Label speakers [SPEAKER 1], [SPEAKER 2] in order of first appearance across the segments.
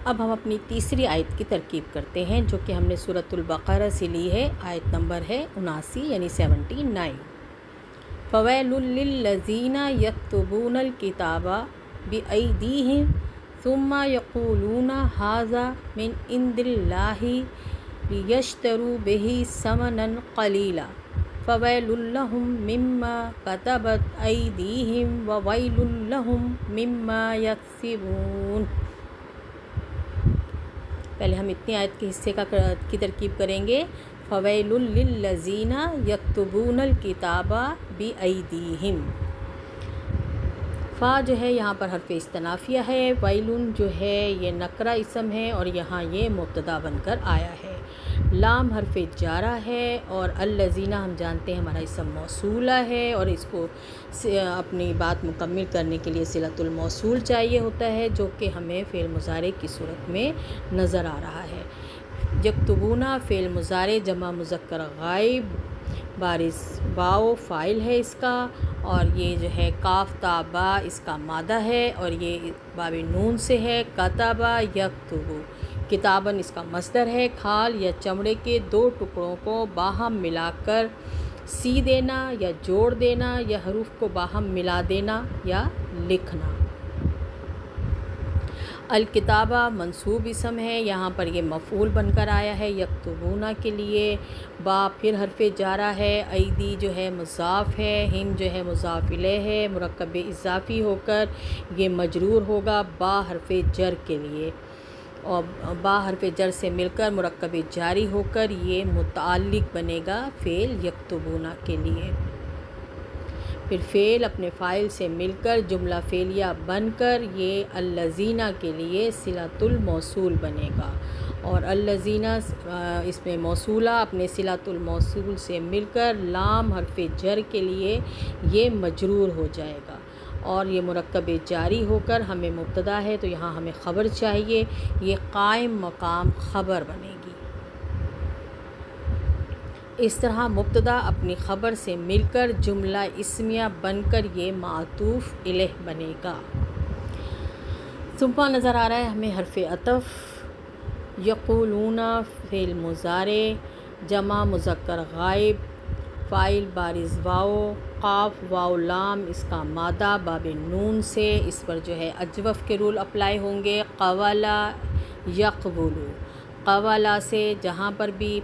[SPEAKER 1] اب ہم اپنی تیسری آیت کی ترکیب کرتے ہیں جو کہ ہم نے سورۃ البقرہ سے لی ہے۔ آیت نمبر ہے 79 یعنی 79۔ فویل للذین یکتبون الکتاب بأیدیہم ثم یقولون ھذا من عند اللہ لیشتروا بہ ثمنا قلیلا فویل لہم مما کتبت ایدیہم وویل لہم مما یکسبون۔ پہلے ہم اتنی آیت کے حصے کی ترکیب کریں گے۔ فویل للذین یکتبون الکتاب بأیدیہم، فا جو ہے یہاں پر حرف استنافیہ ہے، ویلن جو ہے یہ نکرہ اسم ہے اور یہاں یہ مبتدا بن کر آیا ہے، لام حرف جارہ ہے اور الذین ہم جانتے ہیں ہمارا اسم موصولہ ہے اور اس کو اپنی بات مکمل کرنے کے لیے صلۃ الموصول چاہیے ہوتا ہے جو کہ ہمیں فعل مضارع کی صورت میں نظر آ رہا ہے۔ یکتبون فعل مضارع جمع مذکر غائب، بارز واو فاعل ہے اس کا، اور یہ جو ہے کاف تا با اس کا مادہ ہے اور یہ باب نون سے ہے۔ کتبہ یکتبو، کتاباً اس کا مصدر ہے۔ کھال یا چمڑے کے دو ٹکڑوں کو باہم ملا کر سی دینا یا جوڑ دینا یا حروف کو باہم ملا دینا یا لکھنا۔ الکتابہ منصوب اسم ہے، یہاں پر یہ مفعول بن کر آیا ہے یکتبون کے لیے۔ با پھر حرف جارہ ہے، ایدی جو ہے مضاف ہے، ہم جو ہے مضاف الیہ ہے، مرکب اضافی ہو کر یہ مجرور ہوگا با حرف جر کے لیے، اور با حرف جر سے مل کر مرکب جاری ہو کر یہ متعلق بنے گا فعل یکتبون کے لیے۔ پھر فعل اپنے فاعل سے مل کر جملہ فعلیہ بن کر یہ الذین کے لیے صلۃ الموصول بنے گا، اور الذین اس میں موصولہ اپنے صلۃ الموصول سے مل کر لام حرف جر کے لیے یہ مجرور ہو جائے گا، اور یہ مرکب جاری ہو کر ہمیں مبتدا ہے تو یہاں ہمیں خبر چاہیے، یہ قائم مقام خبر بنے گی۔ اس طرح مبتدا اپنی خبر سے مل کر جملہ اسمیہ بن کر یہ معطوف الیہ بنے گا۔ ثم نظر آ رہا ہے ہمیں حرف عطف، یقولون فعل مضارع جمع مذکر غائب، فاعل بارز واو، قاف واو لام اس کا مادہ باب نون سے، اس پر جو ہے اجوف کے رول اپلائی ہوں گے۔ قولا یقبلو، قولا سے جہاں پر بھی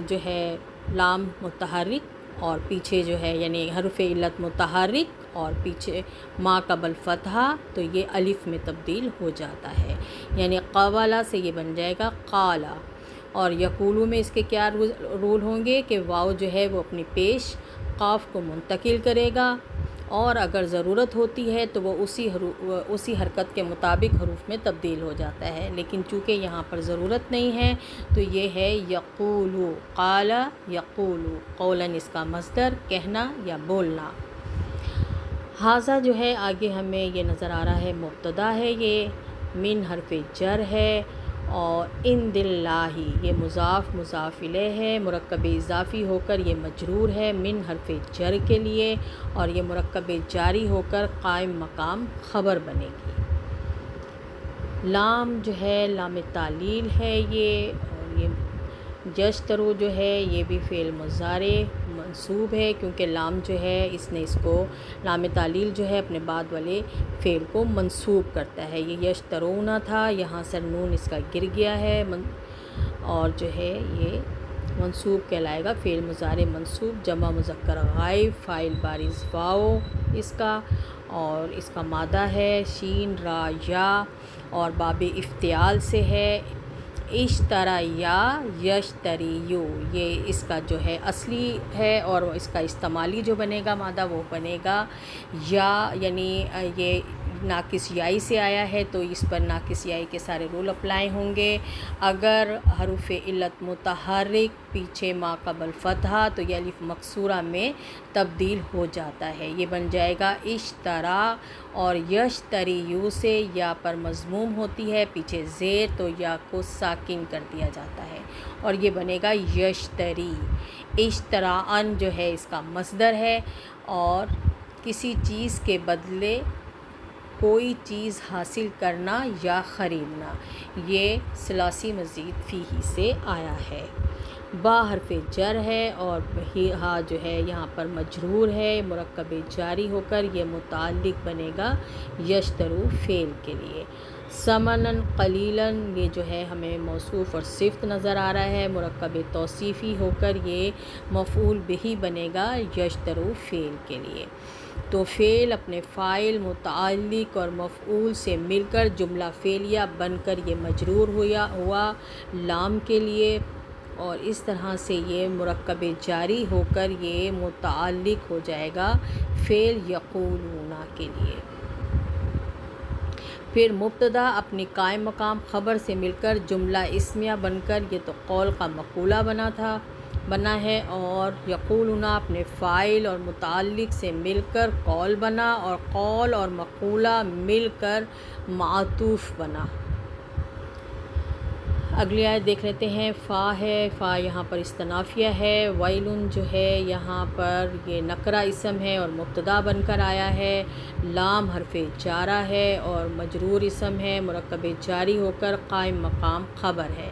[SPEAKER 1] جو ہے لام متحرک اور پیچھے جو ہے یعنی حرف علت متحرک اور پیچھے ما قبل فتحہ تو یہ الف میں تبدیل ہو جاتا ہے، یعنی قولا سے یہ بن جائے گا قالا، اور یقولو میں اس کے کیا رول ہوں گے کہ واو جو ہے وہ اپنی پیش قاف کو منتقل کرے گا، اور اگر ضرورت ہوتی ہے تو وہ اسی حرکت کے مطابق حروف میں تبدیل ہو جاتا ہے، لیکن چونکہ یہاں پر ضرورت نہیں ہے تو یہ ہے یقولو، قال یقولو، قولاً اس کا مصدر کہنا یا بولنا۔ ھذا جو ہے آگے ہمیں یہ نظر آ رہا ہے مبتدا ہے، یہ من حرف جر ہے، اور عند اللہ یہ مضاف مضاف الیہ ہے، مرکب اضافی ہو کر یہ مجرور ہے من حرف جر کے لیے، اور یہ مرکب جاری ہو کر قائم مقام خبر بنے گی۔ لام جو ہے لام تعلیل ہے یہ، اور یہ یشترو جو ہے یہ بھی فعل مضارع منصوب ہے کیونکہ لام جو ہے اس نے اس کو لام تعلیل جو ہے اپنے بعد والے فعل کو منصوب کرتا ہے، یہ یشترون تھا، یہاں سے نون اس کا گر گیا ہے اور جو ہے یہ منصوب کہلائے گا، فعل مضارع منصوب جمع مذکر غائب، فاعل بارز واو اس کا، اور اس کا مادہ ہے شین را یا، اور باب افتعال سے ہے، اشتریا یشتریو، یہ اس کا جو ہے اصلی ہے، اور اس کا استعمالی جو بنے گا مادہ وہ بنے گا یا، یعنی یہ ناقص یائی سے آیا ہے تو اس پر ناقص یائی کے سارے رول اپلائی ہوں گے۔ اگر حروف علت متحرک پیچھے ما قبل فتحہ تو یہ الف مکسورہ میں تبدیل ہو جاتا ہے، یہ بن جائے گا اشترا، اور یشتریو سے یا پر مضموم ہوتی ہے پیچھے زیر تو یا کو ساکن کر دیا جاتا ہے اور یہ بنے گا یشتری۔ اشتراءً جو ہے اس کا مصدر ہے، اور کسی چیز کے بدلے کوئی چیز حاصل کرنا یا خریدنا۔ یہ ثلاثی مزید فیہ سے آیا ہے۔ با حرف جر ہے اور ہا جو ہے یہاں پر مجرور ہے، مرکب جاری ہو کر یہ متعلق بنے گا یشترو فعل کے لیے۔ ثمناً قلیلاً یہ جو ہے ہمیں موصوف اور صفت نظر آ رہا ہے، مرکب توصیفی ہو کر یہ مفعول بہ بنے گا یشترو فعل کے لیے۔ تو فعل اپنے فاعل، متعلق اور مفعول سے مل کر جملہ فعلیہ بن کر یہ مجرور ہوا لام کے لیے، اور اس طرح سے یہ مرکب جاری ہو کر یہ متعلق ہو جائے گا فعل یقولون کے لیے۔ پھر مبتدا اپنی قائم مقام خبر سے مل کر جملہ اسمیہ بن کر یہ تو قول کا مقولہ بنا ہے، اور یقولون اپنے فاعل اور متعلق سے مل کر قول بنا، اور قول اور مقولہ مل کر معطوف بنا۔ اگلی آیت دیکھ لیتے ہیں۔ فا ہے، فا یہاں پر استنافیہ ہے۔ ویلن جو ہے یہاں پر یہ نکرہ اسم ہے اور مبتدا بن کر آیا ہے۔ لام حرف جارہ ہے اور مجرور اسم ہے، مرکب جاری ہو کر قائم مقام خبر ہے۔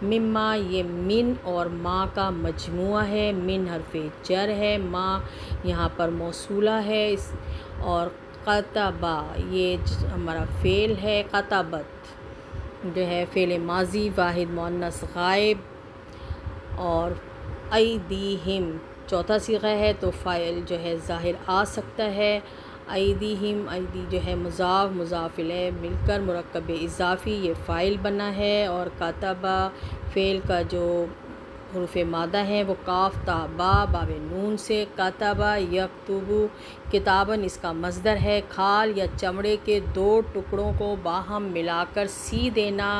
[SPEAKER 1] مما یہ من اور ما کا مجموعہ ہے۔ من حرف جر ہے، ما یہاں پر موصولہ ہے، اور قطبہ یہ ہمارا فعل ہے۔ قطبت جو ہے فعل ماضی واحد مؤنث غائب، اور ایدیہم چوتھا صیغہ ہے تو فاعل جو ہے ظاہر آ سکتا ہے۔ ایدیہم، ایدی جو ہے مضاف مضاف الیہ مل کر مرکب اضافی یہ فاعل بنا ہے، اور کاتبہ فعل کا جو حروف مادہ ہیں وہ کاف تا با باب نون سے۔ کاتبہ یکتب کتاباً اس کا مصدر ہے۔ کھال یا چمڑے کے دو ٹکڑوں کو باہم ملا کر سی دینا،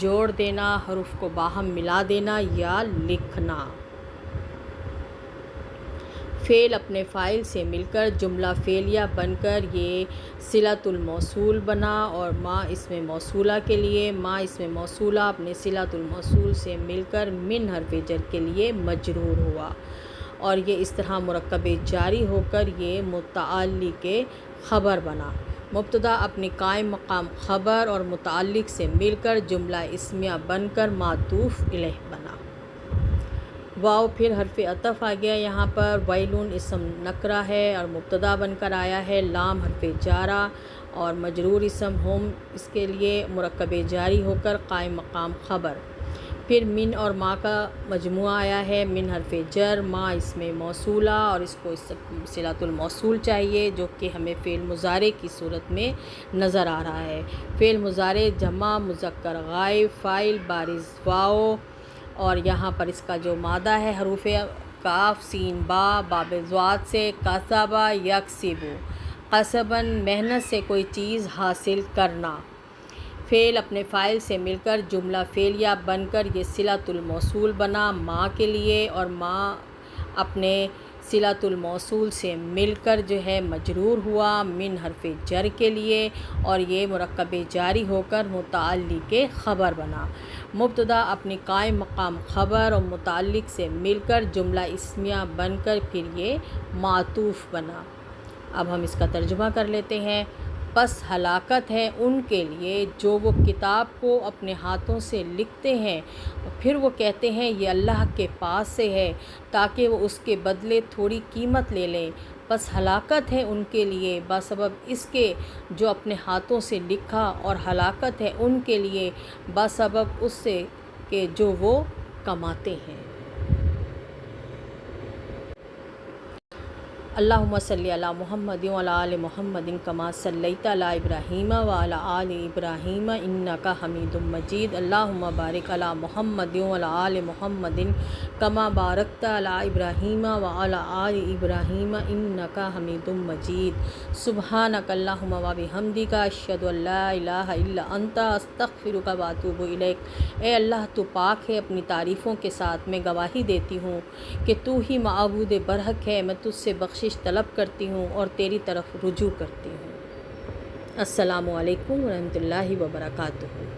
[SPEAKER 1] جوڑ دینا، حروف کو باہم ملا دینا یا لکھنا۔ فعل اپنے فاعل سے مل کر جملہ فعلیہ بن کر یہ صلۃ الموصول بنا، اور ما اسم موصولہ کے لیے، ما اسم موصولہ اپنے صلۃ الموصول سے مل کر من حرف جر کے لیے مجرور ہوا، اور یہ اس طرح مرکب جاری ہو کر یہ متعلق خبر بنا۔ مبتدا اپنی قائم مقام خبر اور متعلق سے مل کر جملہ اسمیہ بن کر معطوف الیہ بنا۔ واو پھر حرف عطف آ گیا یہاں پر۔ ویلون اسم نکرہ ہے اور مبتدا بن کر آیا ہے۔ لام حرف جارہ اور مجرور اسم ہم اس کے لیے مرکب جاری ہو کر قائم مقام خبر۔ پھر من اور ما کا مجموعہ آیا ہے۔ من حرف جر، ما اسم موصولہ اور اس کو صلۃ الموصول چاہیے جو کہ ہمیں فعل مضارع کی صورت میں نظر آ رہا ہے۔ فعل مضارع جمع مذکر غائب، فاعل بارز واو، اور یہاں پر اس کا جو مادہ ہے حروف کاف سین با باب ضاد سے۔ کسبہ یکسب، قصباً محنت سے کوئی چیز حاصل کرنا۔ فعل اپنے فاعل سے مل کر جملہ فعلیہ بن کر یہ صلۃ الموصول بنا ما کے لیے، اور ما اپنے صلۃ الموصول سے مل کر جو ہے مجرور ہوا من حرف جر کے لیے، اور یہ مرکب جاری ہو کر متعلق خبر بنا۔ مبتدا اپنی قائم مقام خبر اور متعلق سے مل کر جملہ اسمیہ بن کر پھر یہ معطوف بنا۔ اب ہم اس کا ترجمہ کر لیتے ہیں۔ پس ہلاکت ہے ان کے لیے جو وہ کتاب کو اپنے ہاتھوں سے لکھتے ہیں، پھر وہ کہتے ہیں یہ اللہ کے پاس سے ہے تاکہ وہ اس کے بدلے تھوڑی قیمت لے لیں۔ پس ہلاکت ہے ان کے لیے بسبب اس کے جو اپنے ہاتھوں سے لکھا، اور ہلاکت ہے ان کے لیے بسبب اس سے کہ جو وہ کماتے ہیں۔ اللہم صلی علی محمد وعلی آل محمد کما صلیت علی ابراہیم وعلی آل ابراہیم انک حمید مجید۔ اللہم بارک علی محمد وعلی آل محمد کما بارکت علی ابراہیم وعلی آل ابراہیم انک حمید مجید۔ سبحانک اللہم وبحمدک اشہد ان لا الہ الا انت استغفرک واتوب الیک۔ اے اللہ تو پاک ہے اپنی تعریفوں کے ساتھ، میں گواہی دیتی ہوں کہ تو ہی معبود برحق ہے، میں تجھ سے بخشش طلب کرتی ہوں اور تیری طرف رجوع کرتی ہوں۔ السلام علیکم ورحمۃ اللہ وبرکاتہ۔